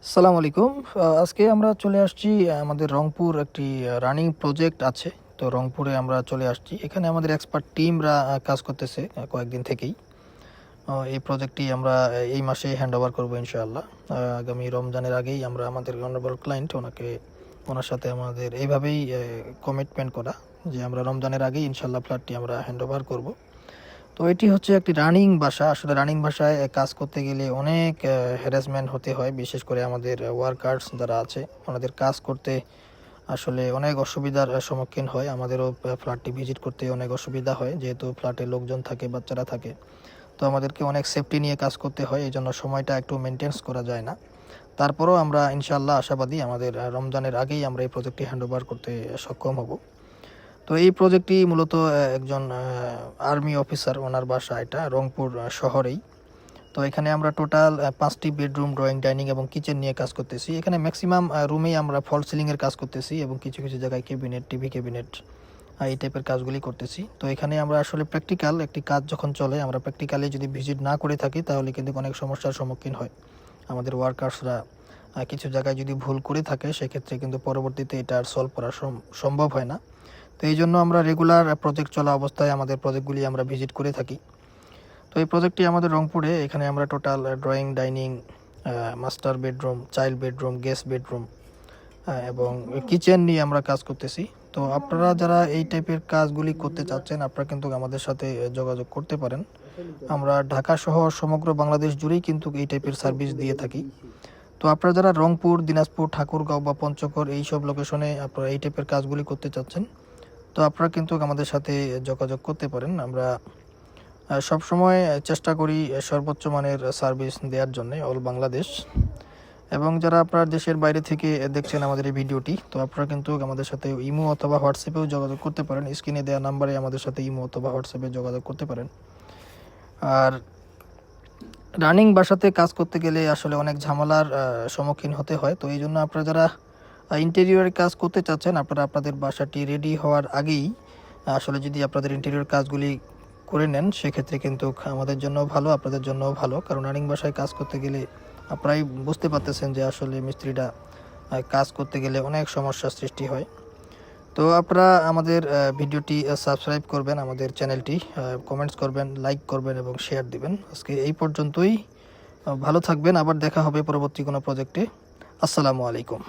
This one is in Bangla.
আসসালামু আলাইকুম। আজকে আমরা চলে আসছি আমাদের রংপুর একটি রানিং প্রজেক্ট আছে। তো রংপুরে আমরা চলে আসছি। এখানে আমাদের এক্সপার্ট টিমরা কাজ করতেছে কয়েকদিন থেকেই। এই প্রজেক্টটি আমরা এই মাসে হ্যান্ড ওভার করবো ইনশাআল্লাহ। আগামী রমজানের আগেই আমরা আমাদের অনারেবল ক্লায়েন্ট ওনার সাথে আমাদের এইভাবেই কমিটমেন্ট করা যে আমরা রমজানের আগেই ইনশাআল্লাহ ফ্ল্যাটটি আমরা হ্যান্ড ওভার করবো। তো এটি হচ্ছে একটি রানিং বাসা। আসলে রানিং বাসায় কাজ করতে গেলে অনেক হ্যারাসমেন্ট হতে হয়, বিশেষ করে আমাদের ওয়ার্কার্স যারা আছে ওনাদের কাজ করতে আসলে অনেক অসুবিধার সম্মুখীন হয়। আমাদেরও ফ্ল্যাটটি ভিজিট করতে অনেক অসুবিধা হয়, যেহেতু ফ্ল্যাটে লোকজন থাকে, বাচ্চারা থাকে। তো আমাদেরকে অনেক সেফটি নিয়ে কাজ করতে হয়, এই জন্য সময়টা একটু মেনটেন্স করা যায় না। তারপরেও আমরা ইনশাআল্লাহ আশাবাদী আমাদের রমজানের আগেই আমরা এই প্রজেক্টটি হ্যান্ড ওভার করতে সক্ষম হব। তো এই প্রজেক্টটি মূলত একজন আর্মি অফিসার, ওনার বাসা এটা রংপুর শহরেই। তো এখানে আমরা টোটাল 5টি বেডরুম, ড্রয়িং, ডাইনিং এবং কিচেন নিয়ে কাজ করতেছি। এখানে ম্যাক্সিমাম রুমেই আমরা ফল সিলিংয়ের কাজ করতেছি এবং কিছু কিছু জায়গায় ক্যাবিনেট, টিভি ক্যাবিনেট, এই টাইপের কাজগুলি করতেছি। তো এখানে আমরা আসলে প্র্যাকটিক্যাল একটি কাজ যখন চলে, আমরা প্র্যাকটিক্যালি যদি ভিজিট না করে থাকি তাহলে কিন্তু অনেক সমস্যার সম্মুখীন হয় আমাদের ওয়ার্কার্সরা। কিছু জায়গায় যদি ভুল করে থাকে সেক্ষেত্রে কিন্তু পরবর্তীতে এটা আর সলভ করা সম্ভব হয় না। তো এই জন্য আমরা রেগুলার প্রজেক্ট চলা অবস্থায় আমাদের প্রজেক্টগুলি আমরা ভিজিট করে থাকি। তো এই প্রজেক্টটি আমাদের রংপুরে। এখানে আমরা total drawing, dining, master bedroom, child bedroom, guest bedroom এবং কিচেন নিয়ে আমরা কাজ করতেছি। তো আপনারা যারা এই টাইপের কাজগুলি করতে চাচ্ছেন, আপনারা কিন্তু আমাদের সাথে যোগাযোগ করতে পারেন। আমরা ঢাকা সহ সমগ্র বাংলাদেশ জুড়েই কিন্তু এই টাইপের সার্ভিস দিয়ে থাকি। তো আপনারা যারা রংপুর, দিনাজপুর, ঠাকুরগাঁও বা পঞ্চগড় এইসব লোকেশনে আপনারা এই টাইপের কাজগুলি করতে চাচ্ছেন, তো আপনারা কিন্তু আমাদের সাথে যোগাযোগ করতে পারেন। আমরা সবসময় চেষ্টা করি সর্বোচ্চ মানের সার্ভিস দেওয়ার জন্য অল বাংলাদেশ। এবং যারা আপনার দেশের বাইরে থেকে দেখছেন আমাদের এই ভিডিওটি, তো আপনারা কিন্তু আমাদের সাথে ইমো অথবা হোয়াটসঅ্যাপেও যোগাযোগ করতে পারেন। স্ক্রিনে দেওয়া নাম্বারে আমাদের সাথে ইমো অথবা হোয়াটসঅ্যাপে যোগাযোগ করতে পারেন। আর রানিং বাসাতে কাজ করতে গেলে আসলে অনেক ঝামেলার সম্মুখীন হতে হয়। তো এই জন্য আপনারা যারা ইন্টেরিয়রের কাজ করতে চাচ্ছেন, আপনারা আপনাদের বাসাটি রেডি হওয়ার আগেই আসলে যদি আপনাদের ইন্টেরিয়র কাজগুলি করে নেন সেক্ষেত্রে কিন্তু আমাদের জন্য ভালো, আপনাদের জন্য ভালো। কারণ রানিং বাসায় কাজ করতে গেলে আপনারাই বুঝতে পারতেছেন যে আসলে মিস্ত্রিরা কাজ করতে গেলে অনেক সমস্যার সৃষ্টি হয়। তো আপনারা আমাদের ভিডিওটি সাবস্ক্রাইব করবেন, আমাদের চ্যানেলটি কমেন্টস করবেন, লাইক করবেন এবং শেয়ার দিবেন। আজকে এই পর্যন্তই। ভালো থাকবেন, আবার দেখা হবে পরবর্তী কোনো প্রজেক্টে। আসসালামু আলাইকুম।